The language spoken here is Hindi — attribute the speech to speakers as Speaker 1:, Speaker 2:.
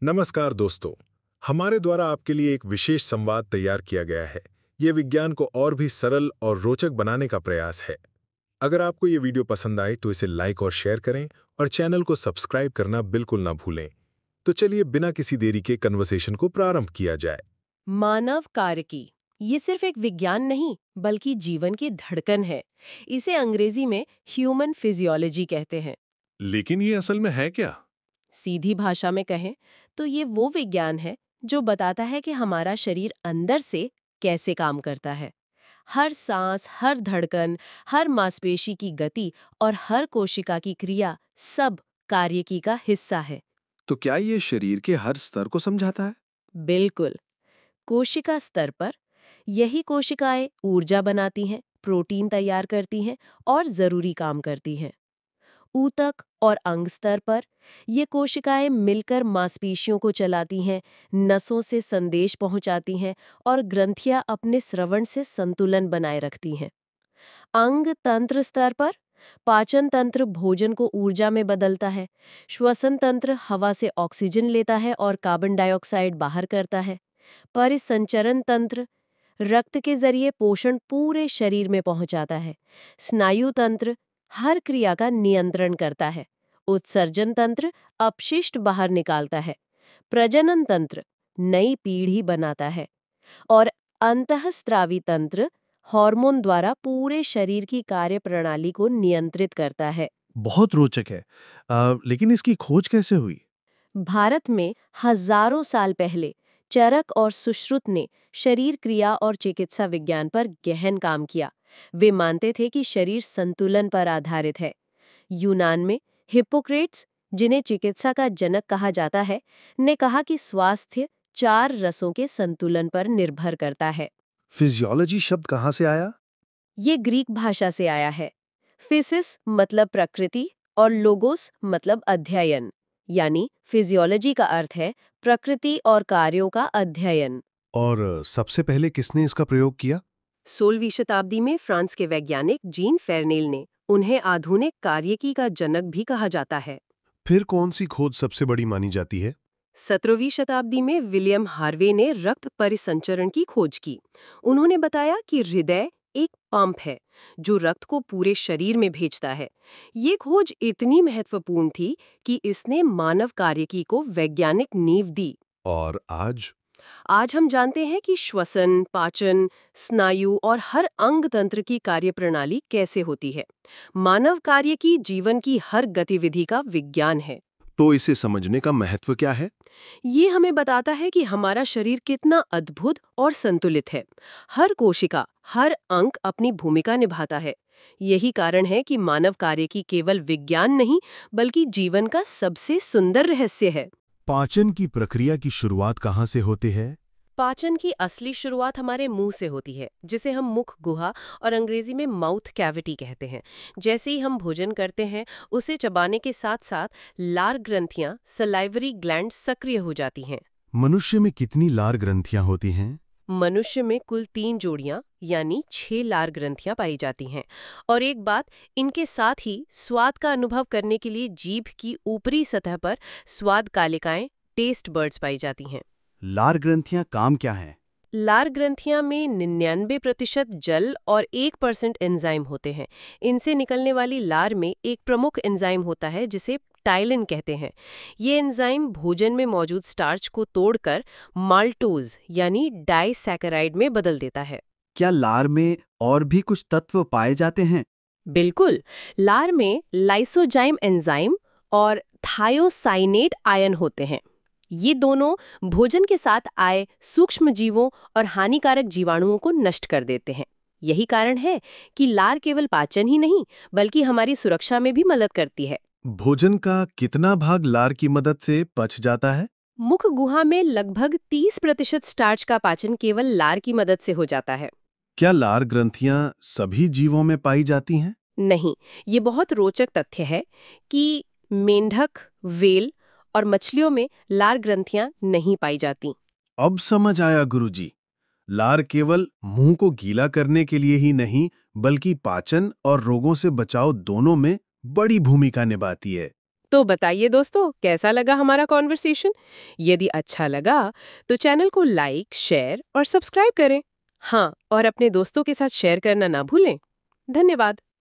Speaker 1: नमस्कार दोस्तों। हमारे द्वारा आपके लिए एक विशेष संवाद तैयार किया गया है। ये विज्ञान को और भी सरल और रोचक बनाने का प्रयास है। अगर आपको ये वीडियो पसंद आए तो इसे लाइक और शेयर करें और चैनल को सब्सक्राइब करना बिल्कुल ना भूलें। तो चलिए बिना किसी देरी के कन्वर्सेशन को प्रारंभ किया जाए।
Speaker 2: मानव कार्यकी ये सिर्फ एक विज्ञान नहीं बल्कि जीवन की धड़कन है। इसे अंग्रेजी में ह्यूमन फिजियोलॉजी कहते हैं।
Speaker 3: लेकिन ये असल में है क्या?
Speaker 2: सीधी भाषा में कहें तो ये वो विज्ञान है जो बताता है कि हमारा शरीर अंदर से कैसे काम करता है। हर सांस, हर धड़कन, हर मांसपेशी की गति और हर कोशिका की क्रिया सब कार्यकी का हिस्सा है।
Speaker 3: तो क्या ये शरीर के हर स्तर को समझाता है?
Speaker 2: बिल्कुल। कोशिका स्तर पर यही कोशिकाएं ऊर्जा बनाती हैं, प्रोटीन तैयार करती हैं और जरूरी काम करती हैं। ऊतक और अंग स्तर पर ये कोशिकाएं मिलकर मांसपेशियों को चलाती हैं, नसों से संदेश पहुंचाती हैं और ग्रंथियां अपने स्रवण से संतुलन बनाए रखती हैं। अंग तंत्र स्तर पर पाचन तंत्र भोजन को ऊर्जा में बदलता है, श्वसन तंत्र हवा से ऑक्सीजन लेता है और कार्बन डाइऑक्साइड बाहर करता है, परिसंचरण तंत्र रक्त के जरिए पोषण पूरे शरीर में पहुंचाता है, स्नायु तंत्र हर क्रिया का नियंत्रण करता है, उत्सर्जन तंत्र अपशिष्ट बाहर निकालता है, प्रजनन तंत्र नई पीढ़ी बनाता है और अंतःस्रावी तंत्र हार्मोन द्वारा पूरे शरीर की कार्यप्रणाली को नियंत्रित करता है।
Speaker 3: बहुत रोचक है। लेकिन इसकी खोज कैसे हुई?
Speaker 2: भारत में हजारों साल पहले चरक और सुश्रुत ने शरीर क्रिया और चिकित्सा विज्ञान पर गहन काम किया। वे मानते थे कि शरीर संतुलन पर आधारित है। यूनान में हिप्पोक्रेट्स, जिन्हें चिकित्सा का जनक कहा जाता है, ने कहा कि स्वास्थ्य 4 रसों के संतुलन पर निर्भर करता है।
Speaker 3: फिजियोलॉजी शब्द कहाँ से आया?
Speaker 2: ये ग्रीक भाषा से आया है। फिसिस मतलब प्रकृति और लोगोस मतलब अध्ययन, यानी फिजियोलॉजी का अर्थ है प्रकृति और कार्यों का अध्ययन।
Speaker 3: और सबसे पहले किसने इसका प्रयोग किया?
Speaker 2: 16वीं शताब्दी में फ्रांस के वैज्ञानिक जीन फेरनेल ने। उन्हें आधुनिक कार्यकी का जनक भी कहा जाता है।
Speaker 3: फिर कौन सी खोज सबसे बड़ी मानी जाती है?
Speaker 2: 17वीं शताब्दी में विलियम हार्वे ने रक्त परिसंचरण की खोज की। उन्होंने बताया कि हृदय एक पंप है जो रक्त को पूरे शरीर में भेजता है। ये खोज इतनी महत्वपूर्ण थी कि इसने मानव कार्यकी को वैज्ञानिक नींव दी।
Speaker 3: और
Speaker 2: आज हम जानते हैं कि श्वसन, पाचन, स्नायु और हर अंग तंत्र की कार्यप्रणाली कैसे होती है। मानव कार्यकी जीवन की हर गतिविधि का विज्ञान है।
Speaker 3: तो इसे समझने का महत्व क्या है?
Speaker 2: ये हमें बताता है कि हमारा शरीर कितना अद्भुत और संतुलित है। हर कोशिका, हर अंग अपनी भूमिका निभाता है। यही कारण है कि मानव कार्यकी केवल विज्ञान नहीं बल्कि जीवन का सबसे सुंदर रहस्य है।
Speaker 3: पाचन की प्रक्रिया की शुरुआत कहाँ से होती है?
Speaker 2: पाचन की असली शुरुआत हमारे मुंह से होती है, जिसे हम मुख गुहा और अंग्रेजी में माउथ कैविटी कहते हैं। जैसे ही हम भोजन करते हैं, उसे चबाने के साथ साथ लार ग्रंथियां, सलाइवरी ग्लैंड सक्रिय हो जाती हैं।
Speaker 3: मनुष्य में कितनी लार ग्रंथियां होती हैं?
Speaker 2: मनुष्य में कुल 3 जोड़ियां यानी 6 लार ग्रंथियां पाई जाती हैं। और एक बात, इनके साथ ही स्वाद का अनुभव करने के लिए जीभ की ऊपरी सतह पर स्वाद कालिकाएं, टेस्ट बर्ड्स पाई जाती हैं।
Speaker 3: लार ग्रंथियां काम क्या है?
Speaker 2: लार ग्रंथियां में 99% जल और 1% एंजाइम होते हैं। इनसे निकलने वाली लार में एक प्रमुख एंजाइम होता है जिसे टाइलिन कहते हैं। ये एंजाइम भोजन में मौजूद स्टार्च को तोड़कर माल्टोज यानी डाइसैकेराइड में बदल देता है।
Speaker 4: क्या लार में और भी कुछ तत्व पाए जाते हैं?
Speaker 2: बिल्कुल। लार में लाइसोजाइम एंजाइम और थायोसाइनेट आयन होते हैं। ये दोनों भोजन के साथ आए सूक्ष्म जीवों और हानिकारक जीवाणुओं को नष्ट कर देते हैं। यही कारण है कि लार केवल पाचन ही नहीं बल्कि हमारी सुरक्षा में भी मदद करती है।
Speaker 3: भोजन का कितना भाग लार की मदद से पच जाता है?
Speaker 2: मुख गुहा में लगभग 30% स्टार्च का पाचन केवल लार की मदद से हो जाता है।
Speaker 3: क्या लार ग्रंथियां सभी जीवों में पाई जाती हैं?
Speaker 2: नहीं, ये बहुत रोचक तथ्य है कि मेंढक, व्हेल और मछलियों में लार ग्रंथियां नहीं पाई जाती।
Speaker 3: अब समझ आया गुरुजी। लार केवल मुंह को गीला करने के लिए ही नहीं बल्कि पाचन और रोगों से बचाव दोनों में बड़ी भूमिका निभाती है।
Speaker 2: तो बताइए दोस्तों, कैसा लगा हमारा कॉन्वर्सेशन? यदि अच्छा लगा तो चैनल को लाइक, शेयर और सब्सक्राइब करें। हाँ, और अपने दोस्तों के साथ शेयर करना ना भूलें। धन्यवाद।